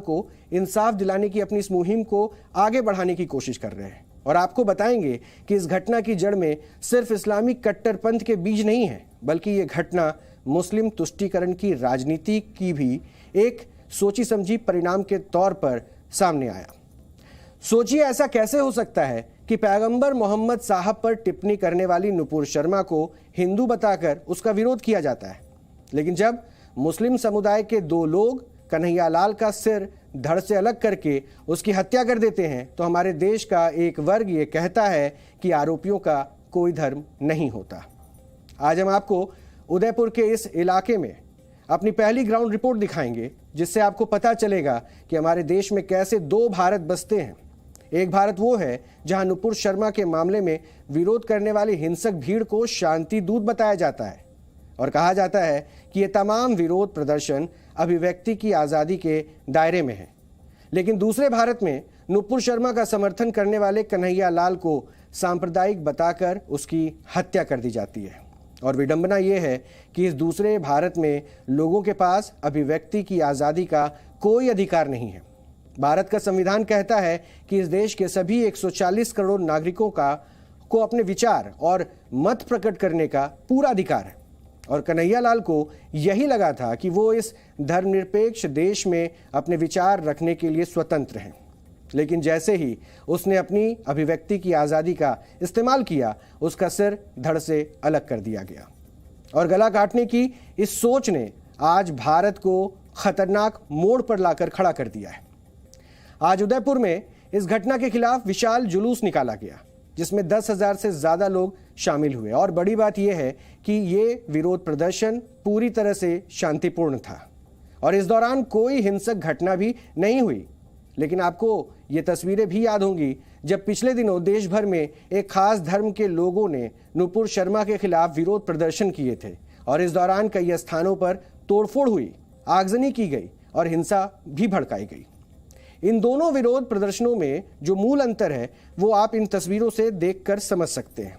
को इंसाफ दिलाने की अपनी इस मुहिम को आगे बढ़ाने की कोशिश कर रहे हैं और आपको बताएंगे कि इस घटना की जड़ में सिर्फ इस्लामिक कट्टरपंथ के बीज नहीं है, बल्कि ये घटना मुस्लिम तुष्टीकरण की राजनीति की भी एक सोची समझी परिणाम के तौर पर सामने आया। सोचिए, ऐसा कैसे हो सकता है कि पैगंबर मोहम्मद साहब पर टिप्पणी करने वाली नुपुर शर्मा को हिंदू बताकर उसका विरोध किया जाता है, लेकिन जब मुस्लिम समुदाय के दो लोग कन्हैया लाल का सिर धड़ से अलग करके उसकी हत्या कर देते हैं तो हमारे देश का एक वर्ग ये कहता है कि आरोपियों का कोई धर्म नहीं होता। आज हम आपको उदयपुर के इस इलाके में अपनी पहली ग्राउंड रिपोर्ट दिखाएंगे, जिससे आपको पता चलेगा कि हमारे देश में कैसे दो भारत बसते हैं। एक भारत वो है जहां नुपुर शर्मा के मामले में विरोध करने वाली हिंसक भीड़ को शांति दूत बताया जाता है और कहा जाता है कि ये तमाम विरोध प्रदर्शन अभिव्यक्ति की आज़ादी के दायरे में है। लेकिन दूसरे भारत में नुपुर शर्मा का समर्थन करने वाले कन्हैया लाल को सांप्रदायिक बताकर उसकी हत्या कर दी जाती है। और विडंबना यह है कि इस दूसरे भारत में लोगों के पास अभिव्यक्ति की आज़ादी का कोई अधिकार नहीं है। भारत का संविधान कहता है कि इस देश के सभी 140 करोड़ नागरिकों को अपने विचार और मत प्रकट करने का पूरा अधिकार है। और कन्हैया लाल को यही लगा था कि वो इस धर्मनिरपेक्ष देश में अपने विचार रखने के लिए स्वतंत्र हैं, लेकिन जैसे ही उसने अपनी अभिव्यक्ति की आज़ादी का इस्तेमाल किया, उसका सिर धड़ से अलग कर दिया गया। और गला काटने की इस सोच ने आज भारत को खतरनाक मोड़ पर लाकर खड़ा कर दिया है। आज उदयपुर में इस घटना के खिलाफ विशाल जुलूस निकाला गया, जिसमें 10,000 से ज्यादा लोग शामिल हुए। और बड़ी बात यह है कि ये विरोध प्रदर्शन पूरी तरह से शांतिपूर्ण था और इस दौरान कोई हिंसक घटना भी नहीं हुई। लेकिन आपको ये तस्वीरें भी याद होंगी जब पिछले दिनों देश भर में एक खास धर्म के लोगों ने नुपुर शर्मा के खिलाफ विरोध प्रदर्शन किए थे और इस दौरान कई स्थानों पर तोड़फोड़ हुई, आगजनी की गई और हिंसा भी भड़काई गई। इन दोनों विरोध प्रदर्शनों में जो मूल अंतर है वो आप इन तस्वीरों से देखकर समझ सकते हैं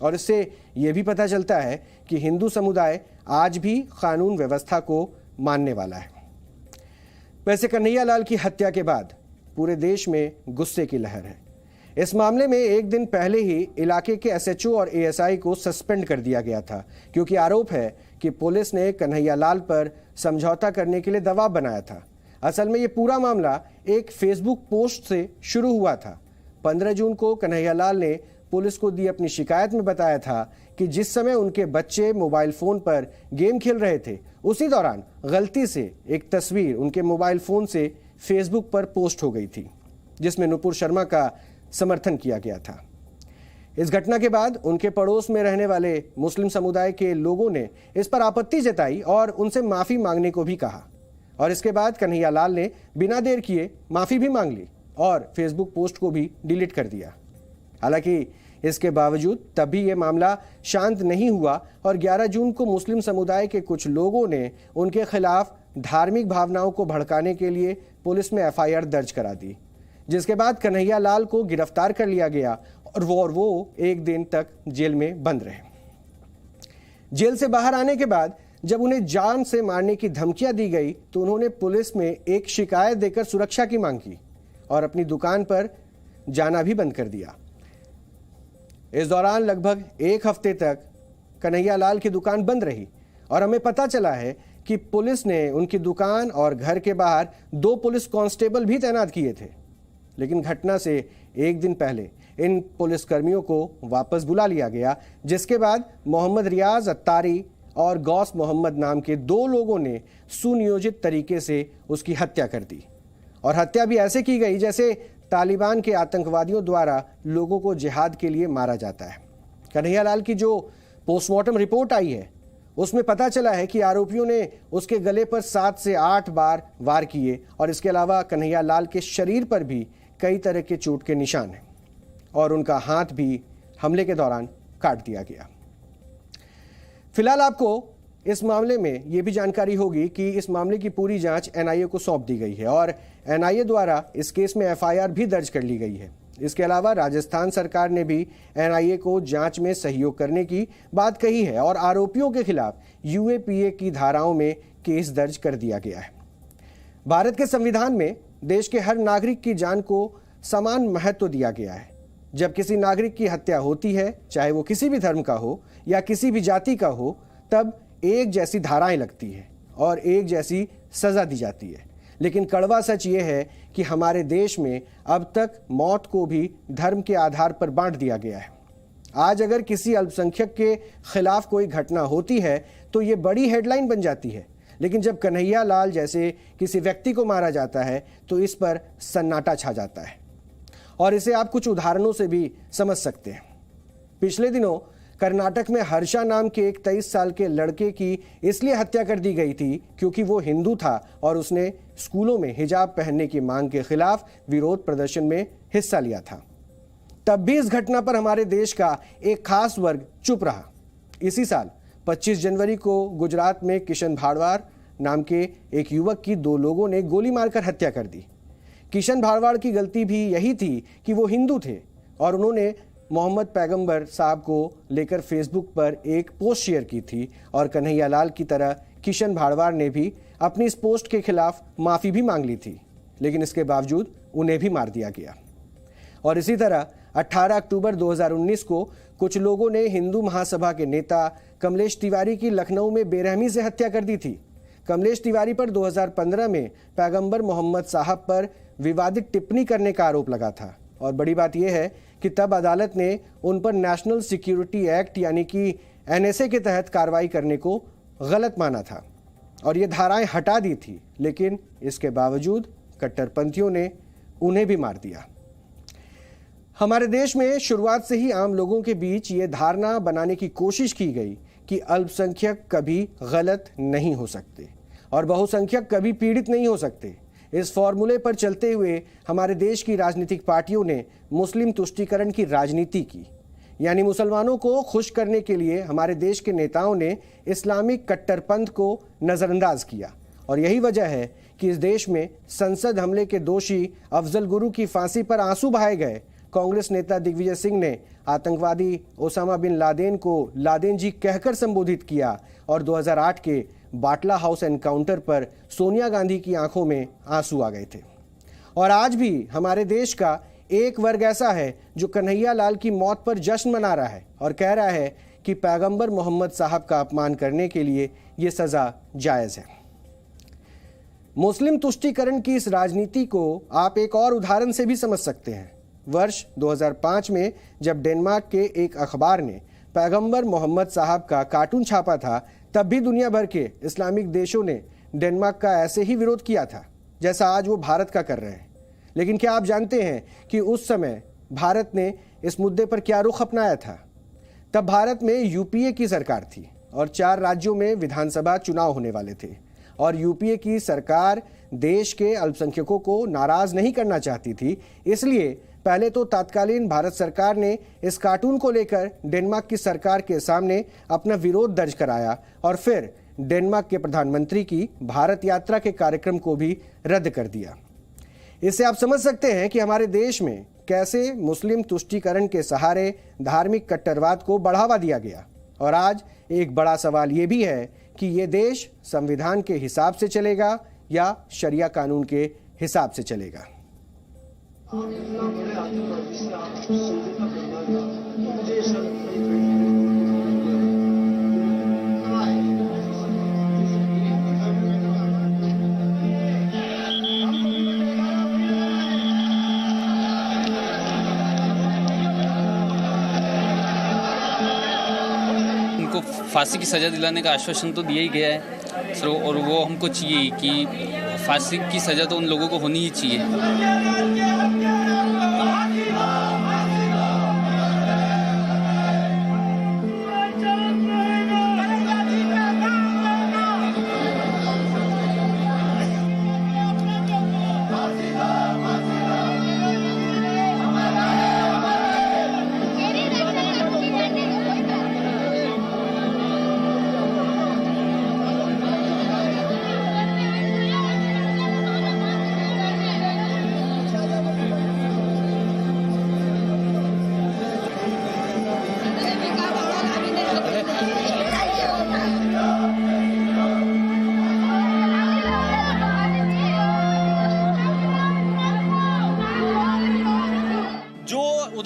और इससे यह भी पता चलता है कि हिंदू समुदाय आज भी कानून व्यवस्था को मानने वाला है। वैसे कन्हैया लाल की हत्या के बाद पूरे देश में गुस्से की लहर है। इस मामले में एक दिन पहले ही इलाके के एसएचओ और एएसआई को सस्पेंड कर दिया गया था, क्योंकि आरोप है कि पुलिस ने कन्हैया लाल पर समझौता करने के लिए दबाव बनाया था। असल में ये पूरा मामला एक फेसबुक पोस्ट से शुरू हुआ था। 15 जून को कन्हैया लाल ने पुलिस को दी अपनी शिकायत में बताया था कि जिस समय उनके बच्चे मोबाइल फोन पर गेम खेल रहे थे, उसी दौरान गलती से एक तस्वीर उनके मोबाइल फोन से फेसबुक पर पोस्ट हो गई थी, जिसमें नुपुर शर्मा का समर्थन किया गया था। इस घटना के बाद उनके पड़ोस में रहने वाले मुस्लिम समुदाय के लोगों ने इस पर आपत्ति जताई और उनसे माफी मांगने को भी कहा। और इसके बाद कन्हैया लाल ने बिना देर किए माफी भी मांग ली और फेसबुक पोस्ट को भी डिलीट कर दिया। हालांकि इसके बावजूद तब भी ये मामला शांत नहीं हुआ और 11 जून को मुस्लिम समुदाय के कुछ लोगों ने उनके खिलाफ धार्मिक भावनाओं को भड़काने के लिए पुलिस में एफआईआर दर्ज करा दी, जिसके बाद कन्हैया लाल को गिरफ्तार कर लिया गया और वो एक दिन तक जेल में बंद रहे। जेल से बाहर आने के बाद जब उन्हें जान से मारने की धमकियां दी गई तो उन्होंने पुलिस में एक शिकायत देकर सुरक्षा की मांग की और अपनी दुकान पर जाना भी बंद कर दिया। इस दौरान लगभग एक हफ्ते तक कन्हैया लाल की दुकान बंद रही और हमें पता चला है कि पुलिस ने उनकी दुकान और घर के बाहर 2 पुलिस कांस्टेबल भी तैनात किए थे। लेकिन घटना से एक दिन पहले इन पुलिसकर्मियों को वापस बुला लिया गया, जिसके बाद मोहम्मद रियाज अत्तारी और गौस मोहम्मद नाम के 2 लोगों ने सुनियोजित तरीके से उसकी हत्या कर दी। और हत्या भी ऐसे की गई जैसे तालिबान के आतंकवादियों द्वारा लोगों को जिहाद के लिए मारा जाता है। कन्हैया लाल की जो पोस्टमार्टम रिपोर्ट आई है उसमें पता चला है कि आरोपियों ने उसके गले पर 7 से 8 बार वार किए और इसके अलावा कन्हैया लाल के शरीर पर भी कई तरह के चोट के निशान हैं और उनका हाथ भी हमले के दौरान काट दिया गया। फिलहाल आपको इस मामले में यह भी जानकारी होगी कि इस मामले की पूरी जांच एनआईए को सौंप दी गई है और एनआईए द्वारा इस केस में एफआईआर भी दर्ज कर ली गई है। इसके अलावा राजस्थान सरकार ने भी एनआईए को जांच में सहयोग करने की बात कही है और आरोपियों के खिलाफ यूएपीए की धाराओं में केस दर्ज कर दिया गया है। भारत के संविधान में देश के हर नागरिक की जान को समान महत्व दिया गया है। जब किसी नागरिक की हत्या होती है, चाहे वो किसी भी धर्म का हो या किसी भी जाति का हो, तब एक जैसी धाराएं लगती हैं और एक जैसी सजा दी जाती है। लेकिन कड़वा सच ये है कि हमारे देश में अब तक मौत को भी धर्म के आधार पर बांट दिया गया है। आज अगर किसी अल्पसंख्यक के खिलाफ कोई घटना होती है तो ये बड़ी हेडलाइन बन जाती है, लेकिन जब कन्हैया लाल जैसे किसी व्यक्ति को मारा जाता है तो इस पर सन्नाटा छा जाता है। और इसे आप कुछ उदाहरणों से भी समझ सकते हैं। पिछले दिनों कर्नाटक में हर्षा नाम के एक 23 साल के लड़के की इसलिए हत्या कर दी गई थी क्योंकि वो हिंदू था और उसने स्कूलों में हिजाब पहनने की मांग के खिलाफ विरोध प्रदर्शन में हिस्सा लिया था। तब भी इस घटना पर हमारे देश का एक खास वर्ग चुप रहा। इसी साल 25 जनवरी को गुजरात में किशन भाड़वाड़ नाम के एक युवक की 2 लोगों ने गोली मारकर हत्या कर दी। किशन भाड़वाड़ की गलती भी यही थी कि वो हिंदू थे और उन्होंने मोहम्मद पैगंबर साहब को लेकर फेसबुक पर एक पोस्ट शेयर की थी और कन्हैया लाल की तरह किशन भाड़वाड़ ने भी अपनी इस पोस्ट के खिलाफ माफ़ी भी मांग ली थी, लेकिन इसके बावजूद उन्हें भी मार दिया गया। और इसी तरह 18 अक्टूबर 2019 को कुछ लोगों ने हिंदू महासभा के नेता कमलेश तिवारी की लखनऊ में बेरहमी से हत्या कर दी थी। कमलेश तिवारी पर 2015 में पैगंबर मोहम्मद साहब पर विवादित टिप्पणी करने का आरोप लगा था और बड़ी बात यह है कि तब अदालत ने उन पर नेशनल सिक्योरिटी एक्ट यानी कि NSA के तहत कार्रवाई करने को गलत माना था और ये धाराएं हटा दी थी, लेकिन इसके बावजूद कट्टरपंथियों ने उन्हें भी मार दिया। हमारे देश में शुरुआत से ही आम लोगों के बीच ये धारणा बनाने की कोशिश की गई कि अल्पसंख्यक कभी गलत नहीं हो सकते और बहुसंख्यक कभी पीड़ित नहीं हो सकते। इस फॉर्मूले पर चलते हुए हमारे देश की राजनीतिक पार्टियों ने मुस्लिम तुष्टीकरण की राजनीति की, यानी मुसलमानों को खुश करने के लिए हमारे देश के नेताओं ने इस्लामिक कट्टरपंथ को नज़रअंदाज किया। और यही वजह है कि इस देश में संसद हमले के दोषी अफजल गुरु की फांसी पर आंसू बहाए गए। कांग्रेस नेता दिग्विजय सिंह ने आतंकवादी ओसामा बिन लादेन को लादेन जी कहकर संबोधित किया और 2008 के बाटला हाउस एनकाउंटर पर सोनिया गांधी की आंखों में आंसू आ गए थे। और आज भी हमारे देश का एक वर्ग ऐसा है जो कन्हैया लाल की मौत पर जश्न मना रहा है और कह रहा है कि पैगंबर मोहम्मद साहब का अपमान करने के लिए ये सजा जायज़ है। मुस्लिम तुष्टीकरण की इस राजनीति को आप एक और उदाहरण से भी समझ सकते हैं। वर्ष 2005 में जब डेनमार्क के एक अखबार ने पैगंबर मोहम्मद साहब का कार्टून छापा था, तब भी दुनिया भर के इस्लामिक देशों ने डेनमार्क का ऐसे ही विरोध किया था जैसा आज वो भारत का कर रहे हैं। लेकिन क्या आप जानते हैं कि उस समय भारत ने इस मुद्दे पर क्या रुख अपनाया था? तब भारत में यूपीए की सरकार थी और 4 राज्यों में विधानसभा चुनाव होने वाले थे और यूपीए की सरकार देश के अल्पसंख्यकों को नाराज नहीं करना चाहती थी। इसलिए पहले तो तत्कालीन भारत सरकार ने इस कार्टून को लेकर डेनमार्क की सरकार के सामने अपना विरोध दर्ज कराया और फिर डेनमार्क के प्रधानमंत्री की भारत यात्रा के कार्यक्रम को भी रद्द कर दिया। इससे आप समझ सकते हैं कि हमारे देश में कैसे मुस्लिम तुष्टीकरण के सहारे धार्मिक कट्टरवाद को बढ़ावा दिया गया। और आज एक बड़ा सवाल ये भी है कि ये देश संविधान के हिसाब से चलेगा या शरिया कानून के हिसाब से चलेगा। उनको फांसी की सज़ा दिलाने का आश्वासन तो दिया ही गया है सर, और वो हमको चाहिए कि फांसी की सज़ा तो उन लोगों को होनी ही चाहिए।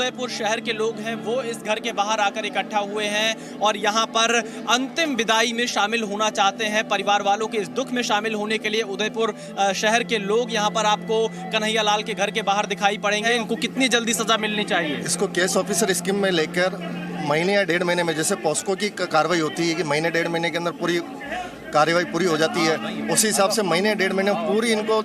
उदयपुर शहर के लोग हैं वो इस घर के बाहर आकर इकट्ठा हुए हैं और यहाँ पर अंतिम विदाई में शामिल होना चाहते हैं। परिवार वालों के इस दुख में शामिल होने के लिए उदयपुर शहर के लोग यहाँ पर आपको कन्हैया लाल के घर के बाहर दिखाई पड़ेंगे। इनको कितनी जल्दी सजा मिलनी चाहिए? इसको केस ऑफिसर स्कीम में लेकर महीने या 1.5 महीने में, जैसे पॉस्को की कार्रवाई होती है कि महीने 1.5 महीने के अंदर पूरी कार्रवाई पूरी हो जाती है, उसी हिसाब से महीने 1.5 महीने में पूरी इनको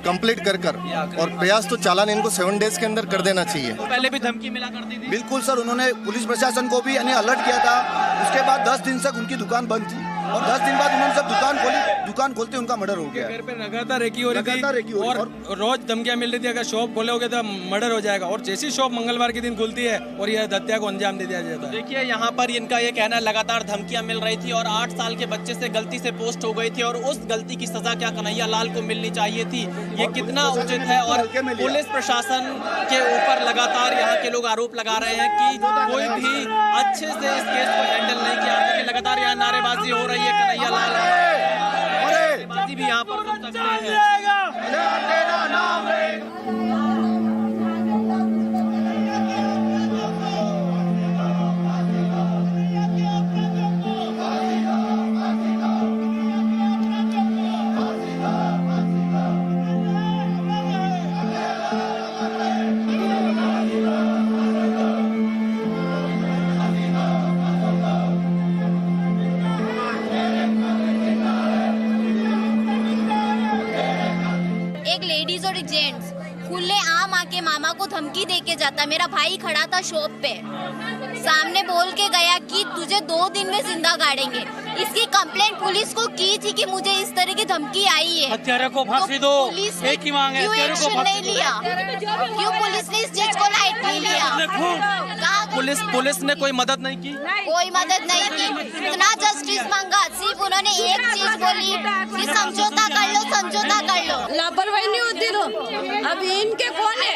कंप्लीट कर और प्रयास तो चालान इनको 7 डेज के अंदर कर देना चाहिए। पहले भी धमकी मिला करती थी। बिल्कुल सर, उन्होंने पुलिस प्रशासन को भी अलर्ट किया था। उसके बाद 10 दिन तक उनकी दुकान बंद थी और 10 दिन बाद उन्होंने जब दुकान खोली, दुकान खोलते उनका मर्डर हो गया। घर पे लगातार रेकी हो रही थी और रोज धमकियां मिल रही थी, अगर शॉप खोलोगे तो मर्डर हो जाएगा। और जैसी शॉप मंगलवार के दिन खुलती है और यह हत्या को अंजाम दे दिया जाता है। देखिए यहाँ पर इनका ये कहना, लगातार धमकियां मिल रही थी और 8 साल के बच्चे से गलती से पोस्ट हो गई थी और उस गलती की सजा क्या कन्हैया लाल को मिलनी चाहिए थी, ये कितना उचित है। और पुलिस प्रशासन के ऊपर लगातार यहाँ के लोग आरोप लगा रहे हैं कि कोई भी अच्छे से इस केस को हैंडल नहीं किया। लगातार यहाँ नारेबाजी हो रही है, कन्हैया लाल नारेबाजी भी यहाँ पर सुन सकते हैं। जेंट्स खुले आम आके मामा को धमकी देके जाता। मेरा भाई खड़ा था शॉप पे, सामने बोल के गया कि तुझे 2 दिन में जिंदा गाड़ेंगे। इसकी कंप्लेंट पुलिस को की थी कि मुझे इस तरह की धमकी आई है। हत्यारे को फांसी दो, पुलिस ने एक ही मांग है, क्यों एक्शन नहीं लिया? क्यों पुलिस ने इस चीज को लाइट नहीं लिया? पुलिस ने कोई मदद नहीं की, कोई मदद नहीं की। इतना जस्टिस मांगा, सिर्फ उन्होंने एक चीज बोली कि समझौता कर लो, समझौता कर लो। लापरवाही नहीं होती तो अब इनके कौन है?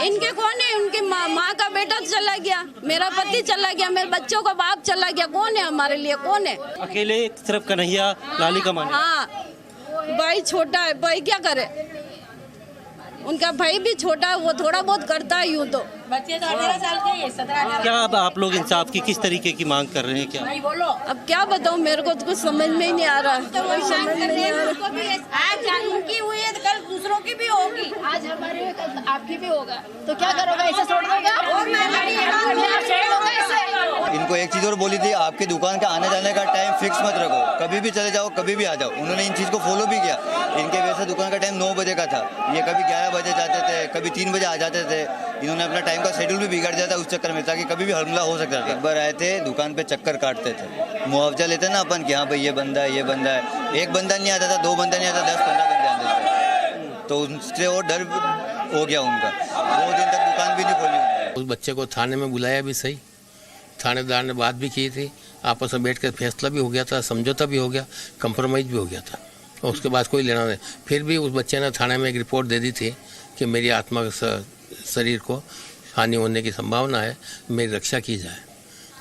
इनके कौन है? उनकी माँ का बेटा चला गया, मेरा पति चला गया, मेरे बच्चों का बाप चला गया। कौन है हमारे लिए? कौन है? अकेले सिर्फ कन्हैया लाली का मान। हाँ, भाई छोटा है, भाई क्या करे? उनका भाई भी छोटा है, वो थोड़ा बहुत करता है यूँ तो। बच्चे तो 18 साल के हैं, 17। क्या अब आप लोग इंसाफ की किस तरीके की मांग कर रहे हैं? क्या बोलो, अब क्या बताऊँ, मेरे को तो कुछ समझ में ही नहीं आ रहा। तो वही समझ में नहीं आ रहा। आज उनकी हुई है तो कल दूसरों की भी होगी। आज हमारे कल आपकी भी होगा, तो क्या करोगे? ऐसे छोड़ दोगे? इनको एक चीज और बोली थी, आपकी दुकान का आने जाने का टाइम फिक्स मत रखो, कभी भी चले जाओ, कभी भी आ जाओ। उन्होंने इन चीज को फॉलो भी किया। इनके वजह से दुकान का टाइम 9 बजे का था, ये कभी 11 बजे जाते थे, कभी 3 बजे आ जाते थे। इन्होंने अपना टाइम का शेड्यूल भी बिगाड़ दिया था उस चक्कर में, ताकि कभी भी हमला हो सकता था। एक बार आए थे, दुकान पे चक्कर काटते थे, मुआवजा लेते ना अपन कि हाँ भाई ये बंदा है, ये बंदा है। एक बंदा नहीं आता था, 2 बंदा नहीं आता, 10-15 बंदे आते थे। तो उनसे और डर हो गया उनका, 2 दिन तक दुकान भी नहीं खोली। उस बच्चे को थाने में बुलाया भी सही, थानेदार ने बात भी की थी, आपस में बैठ कर फैसला भी हो गया था, समझौता भी हो गया, कंप्रोमाइज़ भी हो गया था। और उसके बाद कोई लेना नहीं। फिर भी उस बच्चे ने थाने में एक रिपोर्ट दे दी थी कि मेरी आत्मा शरीर को हानि होने की संभावना है, मेरी रक्षा की जाए।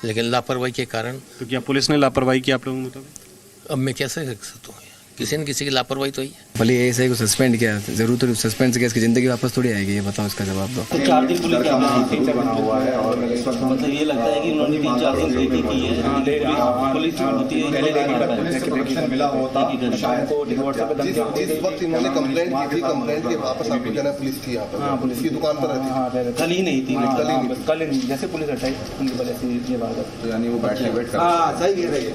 लेकिन लापरवाही के कारण। तो क्या पुलिस ने लापरवाही की आप लोगों के मुताबिक? अब मैं कैसे कर सकता हूँ? किसी न किसी की लापरवाही तो ही है। भले ऐसे को सस्पेंड किया, जरूर तो सस्पेंड से इसकी जिंदगी वापस थोड़ी आएगी, ये बताओ इसका जवाब दो। 4 दिन पुलिस का बना हुआ है और मतलब ये लगता है कि उन्होंने 3-4 दिन रेकी की है। पुलिस होती है, पुलिस से प्रोटेक्शन मिला होता शाम को व्हाट्सएप पे जिस वक्त इन्होंने कंप्लेंट की थी, कंप्लेंट के वापस आपको कहना पुलिस थी यहाँ पर, पुलिस की दुकान पर रहती, कल ही नहीं थी, कल जैसे पुलिस हटाई उनकी वजह से ये बात, यानी वो बैठ कर सही कह रही है,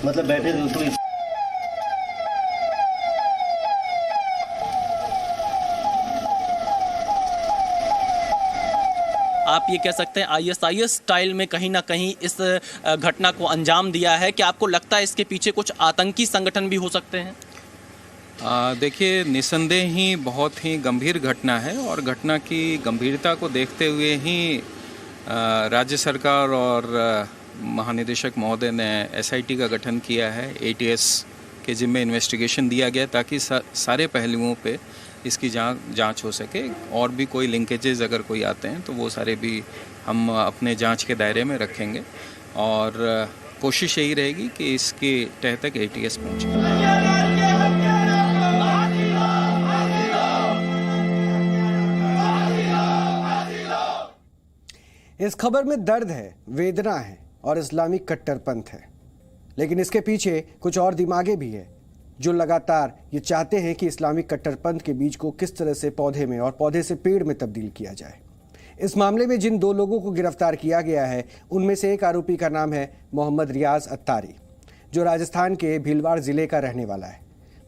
मतलब बैठे थे। आप ये कह सकते हैं ISIS स्टाइल में कहीं ना कहीं इस घटना को अंजाम दिया है। क्या आपको लगता है इसके पीछे कुछ आतंकी संगठन भी हो सकते हैं? देखिए, निसंदेह ही बहुत ही गंभीर घटना है और घटना की गंभीरता को देखते हुए ही राज्य सरकार और महानिदेशक महोदय ने SIT का गठन किया है। ATS के जिम्मे इन्वेस्टिगेशन दिया गया ताकि सारे पहलुओं पे इसकी जांच हो सके, और भी कोई लिंकेजेस अगर कोई आते हैं तो वो सारे भी हम अपने जांच के दायरे में रखेंगे और कोशिश यही रहेगी कि इसके तह तक ATS पहुँचे। इस खबर में दर्द है, वेदना है और इस्लामिक कट्टरपंथ है, लेकिन इसके पीछे कुछ और दिमागे भी है जो लगातार ये चाहते हैं कि इस्लामिक कट्टरपंथ के बीज को किस तरह से पौधे में और पौधे से पेड़ में तब्दील किया जाए। इस मामले में जिन 2 लोगों को गिरफ्तार किया गया है उनमें से एक आरोपी का नाम है मोहम्मद रियाज अत्तारी, जो राजस्थान के भीलवाड़ा जिले का रहने वाला है।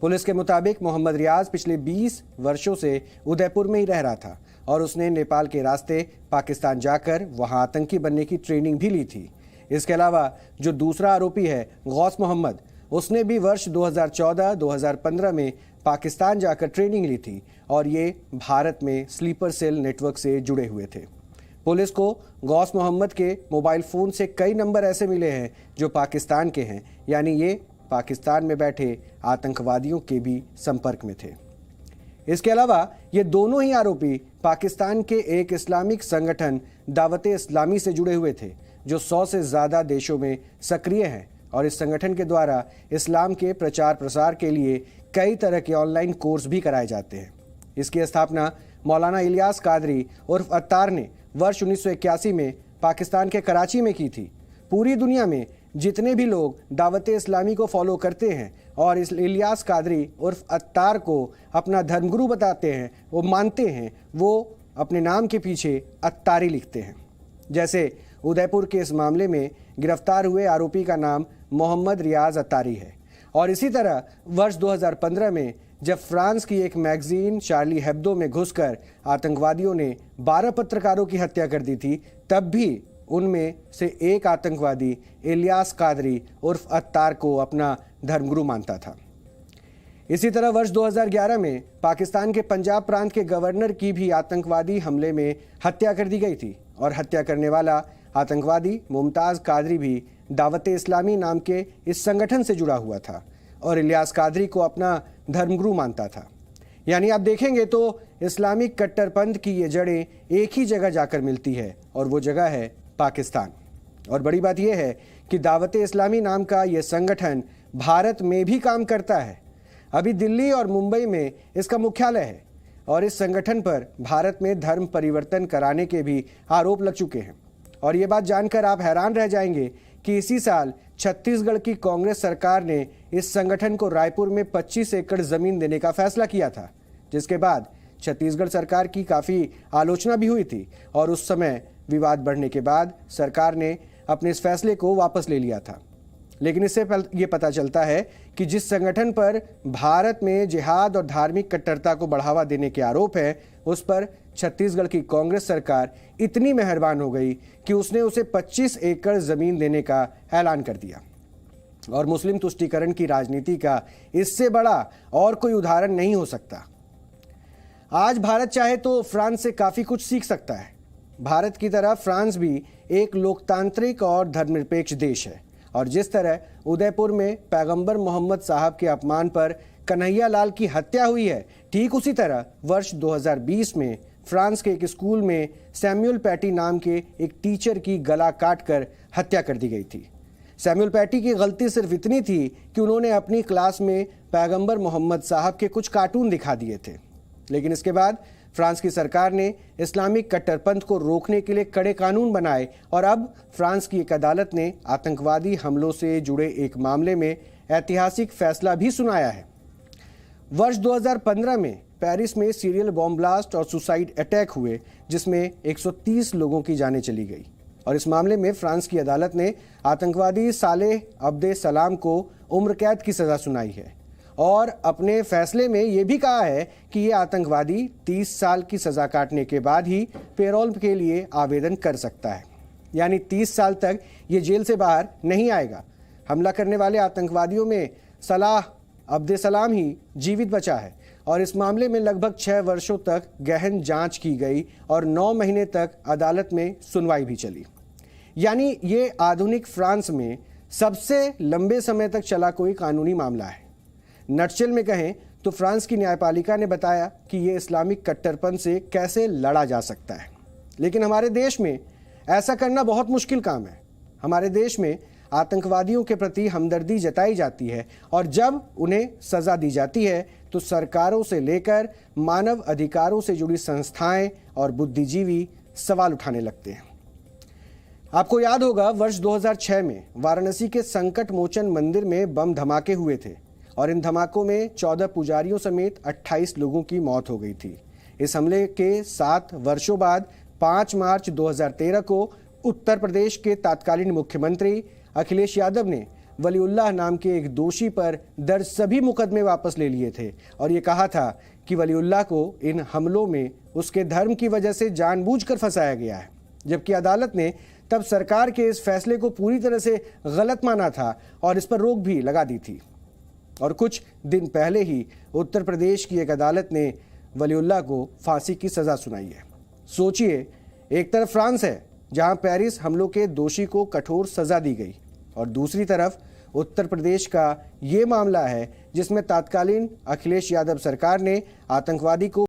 पुलिस के मुताबिक मोहम्मद रियाज पिछले 20 वर्षों से उदयपुर में ही रह रहा था और उसने नेपाल के रास्ते पाकिस्तान जाकर वहां आतंकी बनने की ट्रेनिंग भी ली थी। इसके अलावा जो दूसरा आरोपी है गौस मोहम्मद, उसने भी वर्ष 2014-2015 में पाकिस्तान जाकर ट्रेनिंग ली थी और ये भारत में स्लीपर सेल नेटवर्क से जुड़े हुए थे। पुलिस को गौस मोहम्मद के मोबाइल फ़ोन से कई नंबर ऐसे मिले हैं जो पाकिस्तान के हैं, यानी ये पाकिस्तान में बैठे आतंकवादियों के भी संपर्क में थे। इसके अलावा ये दोनों ही आरोपी पाकिस्तान के एक इस्लामिक संगठन दावते इस्लामी से जुड़े हुए थे, जो 100 से ज़्यादा देशों में सक्रिय हैं और इस संगठन के द्वारा इस्लाम के प्रचार प्रसार के लिए कई तरह के ऑनलाइन कोर्स भी कराए जाते हैं। इसकी स्थापना मौलाना इलियास कादरी उर्फ अत्तार ने वर्ष 1981 में पाकिस्तान के कराची में की थी। पूरी दुनिया में जितने भी लोग दावते इस्लामी को फॉलो करते हैं और इस इलियास कादरी उर्फ अत्तार को अपना धर्मगुरु बताते हैं, वो मानते हैं, वो अपने नाम के पीछे अत्तारी लिखते हैं। जैसे उदयपुर के इस मामले में गिरफ्तार हुए आरोपी का नाम मोहम्मद रियाज अत्तारी है। और इसी तरह वर्ष 2015 में जब फ्रांस की एक मैगजीन शार्ली हेब्दो में घुसकर आतंकवादियों ने 12 पत्रकारों की हत्या कर दी थी, तब भी उनमें से एक आतंकवादी इलियास कादरी उर्फ अत्तार को अपना धर्मगुरु मानता था। इसी तरह वर्ष 2011 में पाकिस्तान के पंजाब प्रांत के गवर्नर की भी आतंकवादी हमले में हत्या कर दी गई थी और हत्या करने वाला आतंकवादी मुमताज़ कादरी भी दावते इस्लामी नाम के इस संगठन से जुड़ा हुआ था और इलियास कादरी को अपना धर्मगुरु मानता था। यानी आप देखेंगे तो इस्लामिक कट्टरपंथ की ये जड़ें एक ही जगह जाकर मिलती है और वो जगह है पाकिस्तान। और बड़ी बात यह है कि दावते इस्लामी नाम का ये संगठन भारत में भी काम करता है। अभी दिल्ली और मुंबई में इसका मुख्यालय है और इस संगठन पर भारत में धर्म परिवर्तन कराने के भी आरोप लग चुके हैं। और ये बात जानकर आप हैरान रह जाएंगे कि इसी साल छत्तीसगढ़ की कांग्रेस सरकार ने इस संगठन को रायपुर में 25 एकड़ ज़मीन देने का फैसला किया था, जिसके बाद छत्तीसगढ़ सरकार की काफ़ी आलोचना भी हुई थी और उस समय विवाद बढ़ने के बाद सरकार ने अपने इस फैसले को वापस ले लिया था। लेकिन इससे ये पता चलता है कि जिस संगठन पर भारत में जिहाद और धार्मिक कट्टरता को बढ़ावा देने के आरोप है, उस पर छत्तीसगढ़ की कांग्रेस सरकार इतनी मेहरबान हो गई कि उसने उसे 25 एकड़ ज़मीन देने का ऐलान कर दिया। और मुस्लिम तुष्टीकरण की राजनीति का इससे बड़ा और कोई उदाहरण नहीं हो सकता। आज भारत चाहे तो फ्रांस से काफ़ी कुछ सीख सकता है। भारत की तरह फ्रांस भी एक लोकतांत्रिक और धर्मनिरपेक्ष देश है और जिस तरह उदयपुर में पैगंबर मोहम्मद साहब के अपमान पर कन्हैया लाल की हत्या हुई है, ठीक उसी तरह वर्ष 2020 में फ्रांस के एक स्कूल में सैमुअल पैटी नाम के एक टीचर की गला काटकर हत्या कर दी गई थी। सैमुअल पैटी की गलती सिर्फ इतनी थी कि उन्होंने अपनी क्लास में पैगंबर मोहम्मद साहब के कुछ कार्टून दिखा दिए थे। लेकिन इसके बाद फ्रांस की सरकार ने इस्लामिक कट्टरपंथ को रोकने के लिए कड़े कानून बनाए और अब फ्रांस की एक अदालत ने आतंकवादी हमलों से जुड़े एक मामले में ऐतिहासिक फैसला भी सुनाया है। वर्ष 2015 में पेरिस में सीरियल बॉम्ब ब्लास्ट और सुसाइड अटैक हुए, जिसमें 130 लोगों की जानें चली गई और इस मामले में फ्रांस की अदालत ने आतंकवादी सालेह अब्दे सलाम को उम्र कैद की सज़ा सुनाई है और अपने फैसले में ये भी कहा है कि ये आतंकवादी 30 साल की सज़ा काटने के बाद ही पेरोल के लिए आवेदन कर सकता है, यानी 30 साल तक ये जेल से बाहर नहीं आएगा। हमला करने वाले आतंकवादियों में सलाह अब्दे सलाम ही जीवित बचा है और इस मामले में लगभग 6 वर्षों तक गहन जांच की गई और 9 महीने तक अदालत में सुनवाई भी चली। यानी ये आधुनिक फ्रांस में सबसे लंबे समय तक चला कोई कानूनी मामला है। नटशेल में कहें तो फ्रांस की न्यायपालिका ने बताया कि ये इस्लामिक कट्टरपंथ से कैसे लड़ा जा सकता है। लेकिन हमारे देश में ऐसा करना बहुत मुश्किल काम है। हमारे देश में आतंकवादियों के प्रति हमदर्दी जताई जाती है और जब उन्हें सज़ा दी जाती है तो सरकारों से लेकर मानव अधिकारों से जुड़ी संस्थाएं और बुद्धिजीवी सवाल उठाने लगते हैं। आपको याद होगा वर्ष 2006 में वाराणसी के संकट मोचन मंदिर में बम धमाके हुए थे और इन धमाकों में 14 पुजारियों समेत 28 लोगों की मौत हो गई थी। इस हमले के 7 वर्षों बाद 5 मार्च 2013 को उत्तर प्रदेश के तत्कालीन मुख्यमंत्री अखिलेश यादव ने वलीउल्लाह नाम के एक दोषी पर दर्ज सभी मुकदमे वापस ले लिए थे और ये कहा था कि वलीउल्लाह को इन हमलों में उसके धर्म की वजह से जानबूझकर फंसाया गया है, जबकि अदालत ने तब सरकार के इस फैसले को पूरी तरह से गलत माना था और इस पर रोक भी लगा दी थी। और कुछ दिन पहले ही उत्तर प्रदेश की एक अदालत ने वलीउल्लाह को फांसी की सजा सुनाई है। सोचिए, एक तरफ फ्रांस है जहां पेरिस हमलों के दोषी को कठोर सजा दी गई और दूसरी तरफ उत्तर प्रदेश का ये मामला है जिसमें तत्कालीन अखिलेश यादव सरकार ने आतंकवादी को